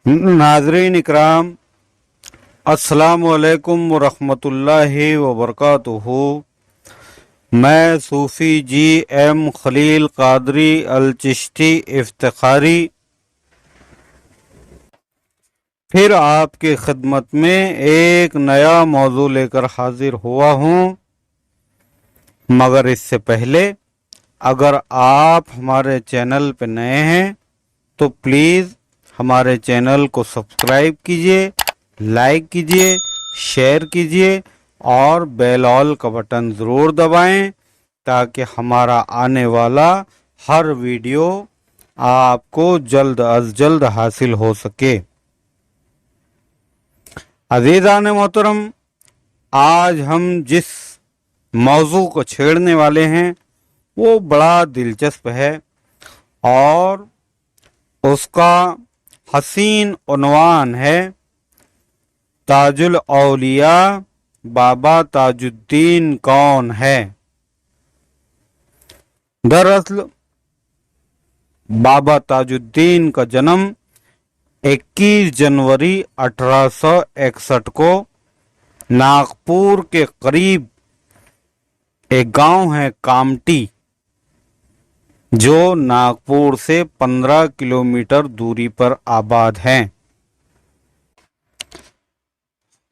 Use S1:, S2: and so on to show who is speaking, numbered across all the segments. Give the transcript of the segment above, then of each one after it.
S1: नाजरीन इकराम, अस्सलामुअलैकुम वरहमतुल्लाहि वबरकातुहू। मैं सूफ़ी जी एम खलील कादरी अल चिश्ती इफ्तिखारी फिर आपकी खिदमत में एक नया मौजू लेकर हाजिर हुआ हूँ। मगर इससे पहले अगर आप हमारे चैनल पर नए हैं तो प्लीज़ हमारे चैनल को सब्सक्राइब कीजिए, लाइक कीजिए, शेयर कीजिए और बेल ऑल का बटन ज़रूर दबाएं ताकि हमारा आने वाला हर वीडियो आपको जल्द अज जल्द हासिल हो सके। अज़ीज़ान मोहतरम, आज हम जिस मौजू को छेड़ने वाले हैं वो बड़ा दिलचस्प है और उसका हसीन उन्वान है ताजुल औलिया बाबा ताजुद्दीन कौन है। दरअसल बाबा ताजुद्दीन का जन्म 21 जनवरी 1861 को नागपुर के करीब एक गांव है कामटी, जो नागपुर से 15 किलोमीटर दूरी पर आबाद है।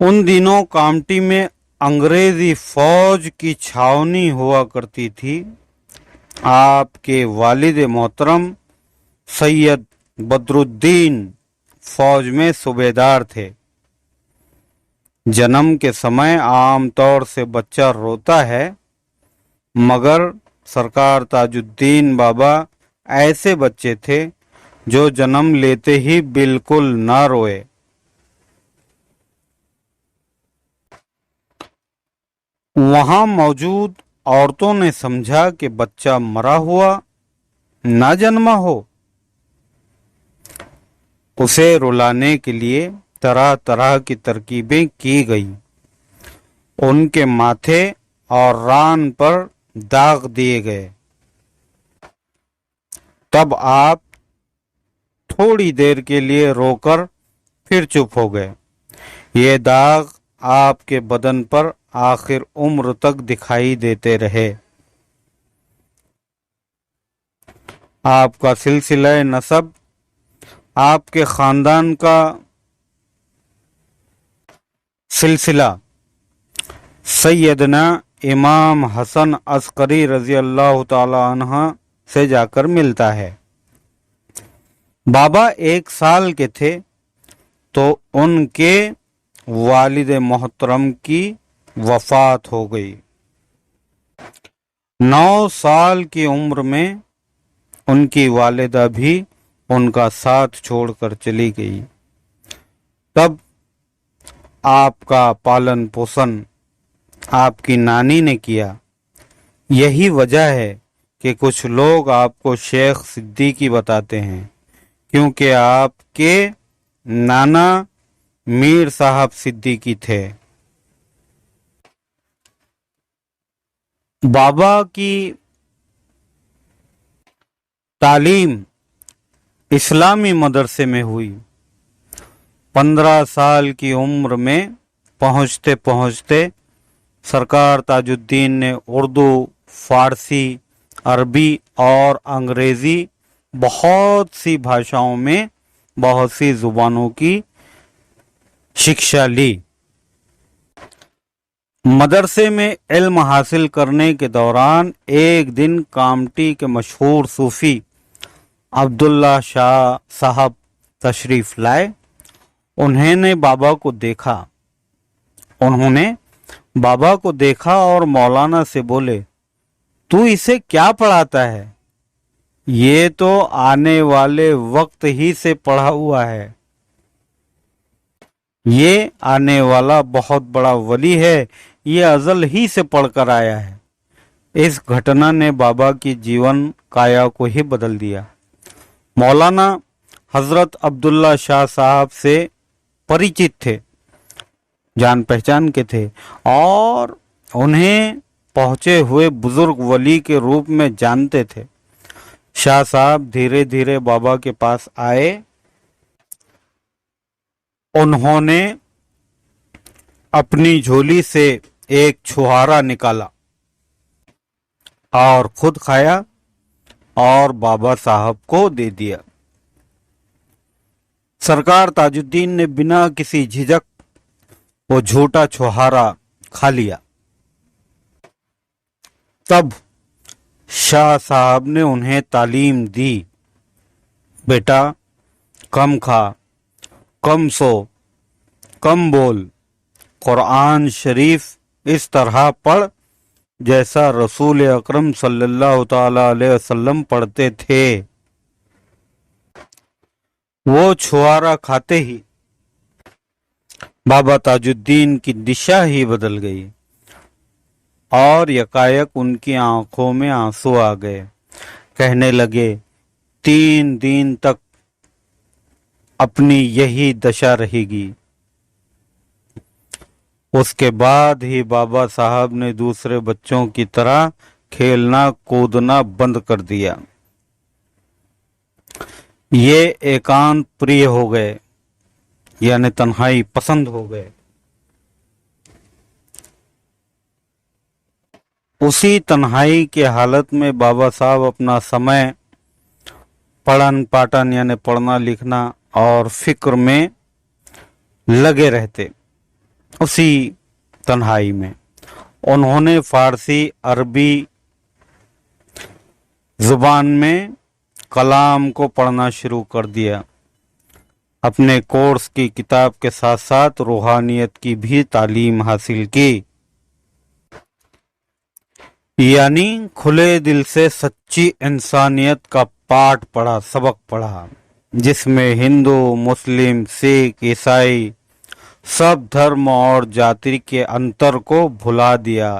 S1: उन दिनों कामटी में अंग्रेजी फौज की छावनी हुआ करती थी। आपके वालिद मोहतरम सैयद बदरुद्दीन फौज में सूबेदार थे। जन्म के समय आमतौर से बच्चा रोता है, मगर सरकार ताजुद्दीन बाबा ऐसे बच्चे थे जो जन्म लेते ही बिल्कुल ना रोए। वहां मौजूद औरतों ने समझा कि बच्चा मरा हुआ ना जन्मा हो। उसे रुलाने के लिए तरह तरह की तरकीबें की गई। उनके माथे और रान पर दाग दिए गए। तब आप थोड़ी देर के लिए रोकर फिर चुप हो गए। ये दाग आपके बदन पर आखिर उम्र तक दिखाई देते रहे। आपका सिलसिला नसब, आपके खानदान का सिलसिला सैयदना इमाम हसन अस्करी रजी अल्लाह ताला अन्हा से जाकर मिलता है। बाबा 1 साल के थे तो उनके वालिद मोहतरम की वफात हो गई। 9 साल की उम्र में उनकी वालिदा भी उनका साथ छोड़कर चली गई। तब आपका पालन पोषण आपकी नानी ने किया। यही वजह है कि कुछ लोग आपको शेख सिद्दीकी बताते हैं, क्योंकि आपके नाना मीर साहब सिद्दीकी थे। बाबा की तालीम इस्लामी मदरसे में हुई। 15 साल की उम्र में पहुंचते पहुंचते सरकार ताजुद्दीन ने उर्दू, फारसी, अरबी और अंग्रेजी बहुत सी भाषाओं में बहुत सी जुबानों की शिक्षा ली। मदरसे में इल्म हासिल करने के दौरान एक दिन कामटी के मशहूर सूफी अब्दुल्ला शाह साहब तशरीफ लाए। उन्होंने बाबा को देखा और मौलाना से बोले, तू इसे क्या पढ़ाता है? ये तो आने वाले वक्त ही से पढ़ा हुआ है। ये आने वाला बहुत बड़ा वली है, ये अजल ही से पढ़कर आया है। इस घटना ने बाबा की जीवन काया को ही बदल दिया। मौलाना हजरत अब्दुल्ला शाह साहब से परिचित थे, जान पहचान के थे और उन्हें पहुंचे हुए बुजुर्ग वली के रूप में जानते थे। शाह साहब धीरे धीरे बाबा के पास आए انہوں نے اپنی جھولی سے ایک چھہارا نکالا اور خود کھایا اور بابا صاحب کو دے دیا۔ سرکار تاج الدین نے بنا کسی جھجک وہ جھوٹا چھہارا کھا لیا۔ تب شاہ صاحب نے انہیں تعلیم دی، بیٹا کم کھا، کم سو، کم بول، قرآن شریف اس طرح پڑھ جیسا رسول اکرم صلی اللہ تعالی علیہ وسلم پڑھتے تھے۔ وہ چھہارا کھاتے ہی بابا تاج الدین کی دشا ہی بدل گئی اور یکایک ان کی آنکھوں میں آنسو آ گئے۔ کہنے لگے 3 دن تک اپنی یہی دشا رہے گی۔ اس کے بعد ہی بابا صاحب نے دوسرے بچوں کی طرح کھیلنا کودنا بند کر دیا۔ یہ ایکانت پریہ ہو گئے، یعنی تنہائی پسند ہو گئے۔ اسی تنہائی کے حالت میں بابا صاحب اپنا سمے پڑھن پاٹن یعنی پڑھنا لکھنا اور فکر میں لگے رہتے۔ اسی تنہائی میں انہوں نے فارسی عربی زبان میں کلام کو پڑھنا شروع کر دیا۔ اپنے کورس کی کتاب کے ساتھ ساتھ روحانیت کی بھی تعلیم حاصل کی، یعنی کھلے دل سے سچی انسانیت کا پاٹھ پڑھا، سبق پڑھا، جس میں ہندو، مسلم، سکھ، عیسائی سب دھرم اور جاتی کے انتر کو بھلا دیا،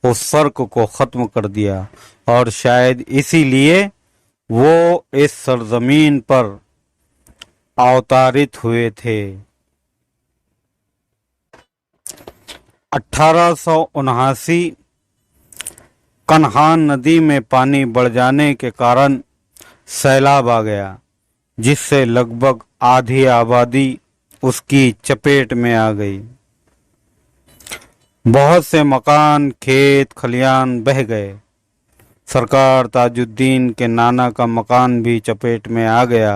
S1: اس فرق کو ختم کر دیا، اور شاید اسی لیے وہ اس سرزمین پر اوتارت ہوئے تھے۔ 1879 کنہان ندی میں پانی بڑھ جانے کے کارن سیلاب آ گیا، جس سے لگ بھگ آدھی آبادی اس کی چپیٹ میں آ گئی۔ بہت سے مکان، کھیت کھلیان بہہ گئے۔ سرکار تاج الدین کے نانا کا مکان بھی چپیٹ میں آ گیا،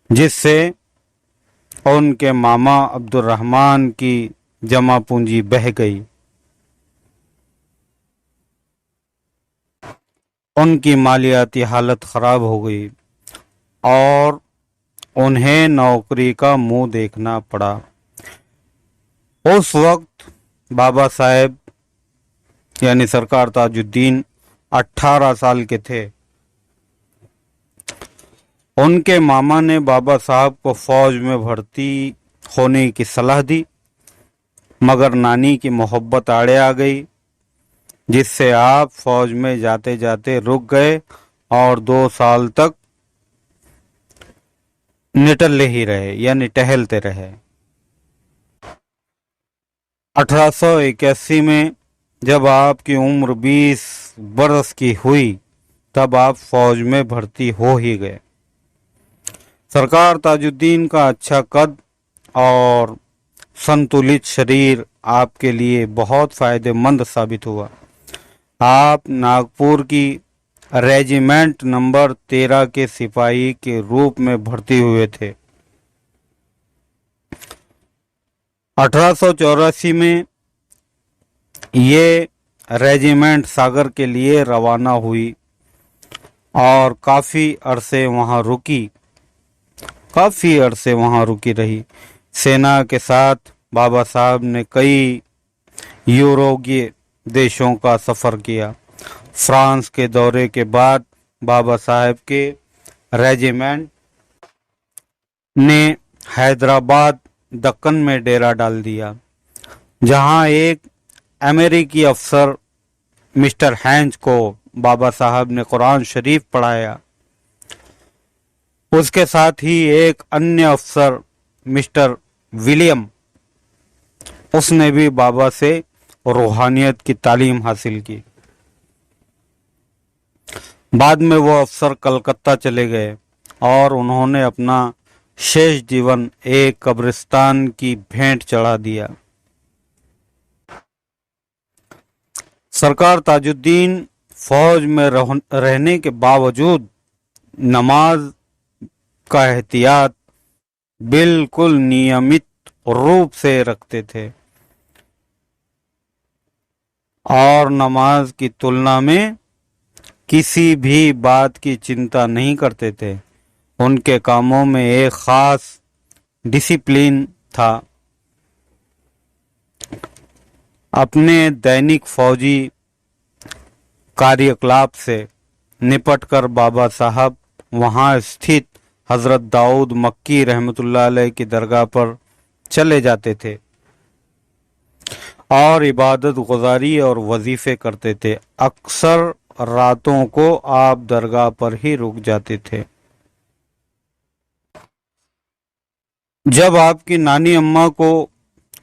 S1: جس سے ان کے ماما عبد الرحمن کی جمع پونجی بہہ گئی۔ ان کی مالیاتی حالت خراب ہو گئی اور انہیں نوکری کا منہ دیکھنا پڑا۔ اس وقت بابا صاحب یعنی سرکار تاج الدین 18 سال کے تھے۔ ان کے ماما نے بابا صاحب کو فوج میں بھرتی ہونے کی صلاح دی، مگر نانی کی محبت آڑے آ گئی، جس سے آپ فوج میں جاتے جاتے رک گئے اور 2 سال تک نٹلے ہی رہے، یعنی ٹہلتے رہے۔ 1881 میں جب آپ کی عمر 20 برس کی ہوئی تب آپ فوج میں بھرتی ہو ہی گئے۔ سرکار تاج الدین کا اچھا قد اور سنتولت شریر آپ کے لیے بہت فائدہ مند ثابت ہوا۔ آپ ناگپور کی ریجیمنٹ نمبر 13 کے سپاہی کے روپ میں بھرتی ہوئے تھے۔ 1884 میں یہ ریجیمنٹ ساگر کے لیے روانہ ہوئی اور کافی عرصے وہاں رکی رہی۔ سینا کے ساتھ بابا صاحب نے کئی یوروپی دیشوں کا سفر کیا۔ فرانس کے دورے کے بعد بابا صاحب کے ریجیمنٹ نے حیدرآباد دکن میں ڈیرا ڈال دیا، جہاں ایک امریکی افسر مسٹر ہینج کو بابا صاحب نے قرآن شریف پڑھایا۔ اس کے ساتھ ہی ایک انیہ افسر مسٹر ولیم، اس نے بھی بابا سے روحانیت کی تعلیم حاصل کی۔ بعد میں وہ افسر کلکتہ چلے گئے اور انہوں نے اپنا शेष जीवन एक कब्रिस्तान की भेंट चढ़ा दिया। सरकार ताजुद्दीन फौज में रहने के बावजूद नमाज का एहतियात बिल्कुल नियमित रूप से रखते थे और नमाज की तुलना में किसी भी बात की चिंता नहीं करते थे। उनके कामों में एक खास डिसिप्लिन था। अपने दैनिक फौजी कार्यकलाप से निपटकर बाबा साहब वहां स्थित हजरत दाऊद मक्की रहमतुल्लाह अलैह की दरगाह पर चले जाते थे और इबादत गुजारी और वजीफे करते थे। अक्सर रातों को आप दरगाह पर ही रुक जाते थे। जब आपकी नानी अम्मा को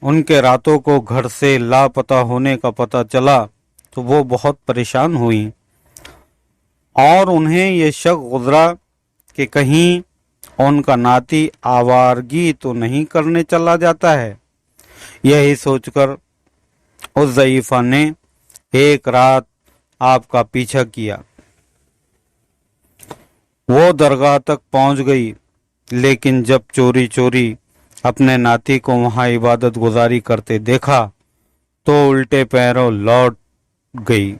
S1: उनके रातों को घर से लापता होने का पता चला तो वो बहुत परेशान हुई और उन्हें ये शक गुजरा कि कहीं उनका नाती आवारगी तो नहीं करने चला जाता है। यही सोचकर उस ज़ईफ़ा ने एक रात आपका पीछा किया। वो दरगाह तक पहुंच गई, लेकिन जब चोरी चोरी अपने नाती को वहां इबादत गुजारी करते देखा तो उल्टे पैरों लौट गई।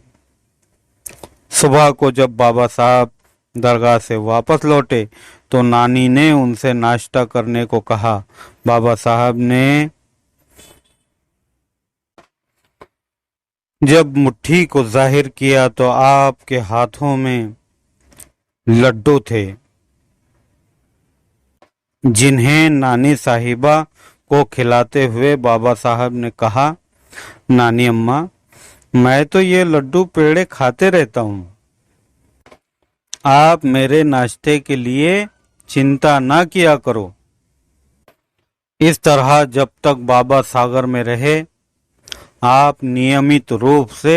S1: सुबह को जब बाबा साहब दरगाह से वापस लौटे तो नानी ने उनसे नाश्ता करने को कहा। बाबा साहब ने जब मुट्ठी को जाहिर किया तो आपके हाथों में लड्डू थे, जिन्हें नानी साहिबा को खिलाते हुए बाबा साहब ने कहा, नानी अम्मा, मैं तो ये लड्डू पेड़े खाते रहता हूँ, आप मेरे नाश्ते के लिए चिंता ना किया करो। इस तरह जब तक बाबा सागर में रहे आप नियमित रूप से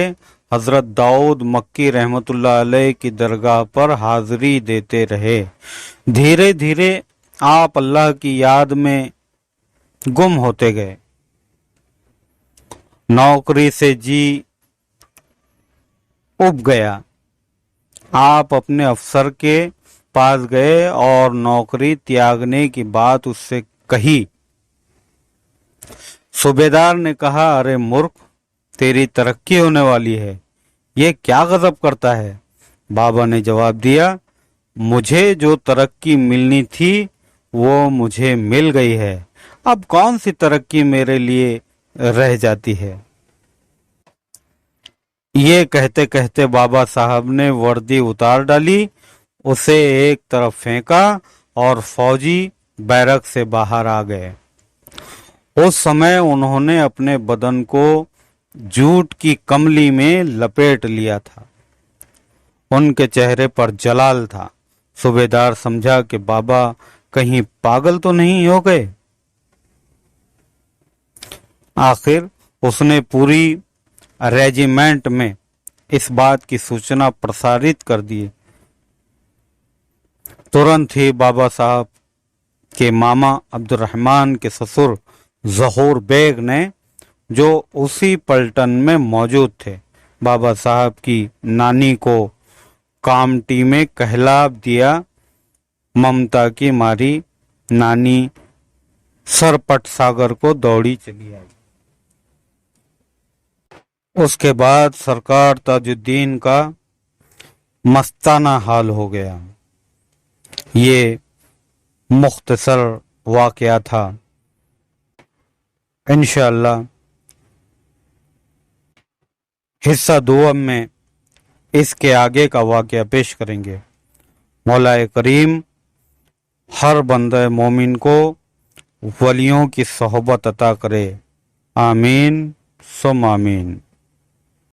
S1: हजरत दाऊद मक्की रहमतुल्लाह अलैह की दरगाह पर हाजिरी देते रहे। धीरे धीरे आप अल्लाह की याद में गुम होते गए। नौकरी से जी उब गया। आप अपने अफसर के पास गए और नौकरी त्यागने की बात उससे कही। सूबेदार ने कहा, अरे मूर्ख, तेरी तरक्की होने वाली है, ये क्या गजब करता है। बाबा ने जवाब दिया, मुझे जो तरक्की मिलनी थी वो मुझे मिल गई है, अब कौन सी तरक्की मेरे लिए रह जाती है। ये कहते कहते बाबा साहब ने वर्दी उतार डाली, उसे एक तरफ फेंका और फौजी बैरक से बाहर आ गए। उस समय उन्होंने अपने बदन को जूट की कमली में लपेट लिया था। उनके चेहरे पर जलाल था। सूबेदार समझा कि बाबा कहीं पागल तो नहीं हो गए। आखिर उसने पूरी रेजिमेंट में इस बात की सूचना प्रसारित कर दी। तुरंत ही बाबा साहब के मामा अब्दुर्रहमान के ससुर ज़हूर बेग ने, जो उसी पलटन में मौजूद थे, बाबा साहब की नानी को कामटी में कहला दिया। ममता की मारी नानी सरपट सागर को दौड़ी चली आई। उसके बाद सरकार ताजुद्दीन का मस्ताना हाल हो गया। ये मुख्तसर वाक़या था। इंशाअल्लाह हिस्सा दुआम में इसके आगे का वाक़या पेश करेंगे। मौलाए करीम हर बंदे मोमिन को वलियों की सोहबत अता करे। आमीन सुम आमीन।